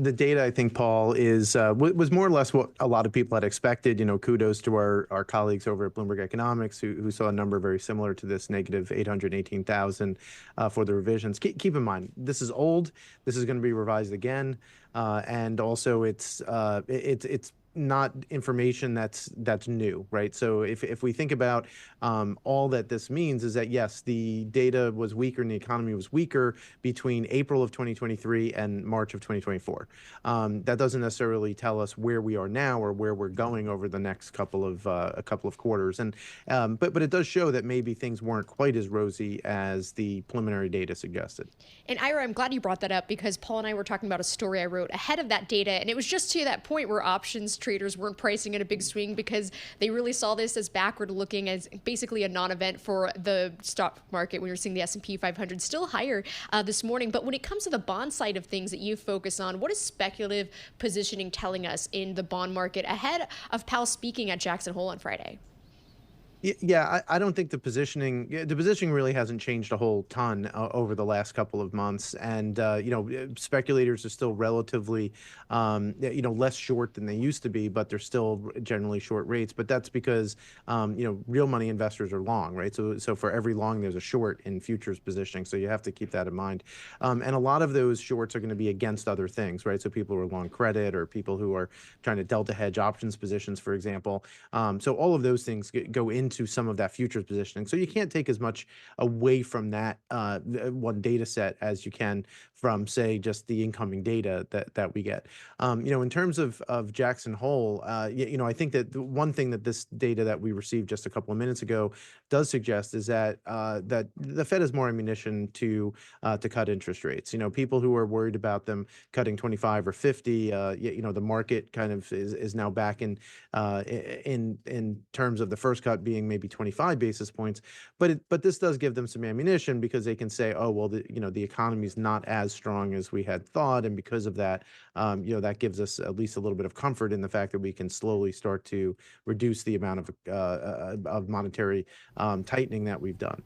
The data, I think, Paul, is was more or less what a lot of people had expected. Kudos to our colleagues over at Bloomberg Economics who saw a number very similar to this, negative 818,000 for the revisions. Keep in mind, this is old. This is going to be revised again, and also it's not information that's new, right? So if we think about all that this means is that yes, the data was weaker and the economy was weaker between April of 2023 and March of 2024. That doesn't necessarily tell us where we are now or where we're going over the next couple of quarters. And but it does show that maybe things weren't quite as rosy as the preliminary data suggested. And Ira, I'm glad you brought that up because Paul and I were talking about a story I wrote ahead of that data, and it was just to that point where options traders weren't pricing in a big swing because they really saw this as backward looking, as basically a non-event for the stock market. We were seeing the S&P 500 still higher this morning. But when it comes to the bond side of things that you focus on, what is speculative positioning telling us in the bond market ahead of Powell speaking at Jackson Hole on Friday? Yeah, I don't think the positioning really hasn't changed a whole ton over the last couple of months. And, speculators are still relatively, less short than they used to be, but they're still generally short rates. But that's because, real money investors are long, right? So for every long, there's a short in futures positioning. So you have to keep that in mind. And a lot of those shorts are going to be against other things, right? So people who are long credit or people who are trying to delta hedge options positions, for example. So all of those things go into some of that futures positioning. So you can't take as much away from that one data set as you can from, say, just the incoming data that we get. In terms of Jackson Hole, I think that the one thing that this data that we received just a couple of minutes ago does suggest is that that the Fed has more ammunition to cut interest rates. People who are worried about them cutting 25 or 50, the market kind of is now back in terms of the first cut being maybe 25 basis points, but this does give them some ammunition because they can say, oh well, the economy is not as strong as we had thought, and because of that, that gives us at least a little bit of comfort in the fact that we can slowly start to reduce the amount of monetary tightening that we've done.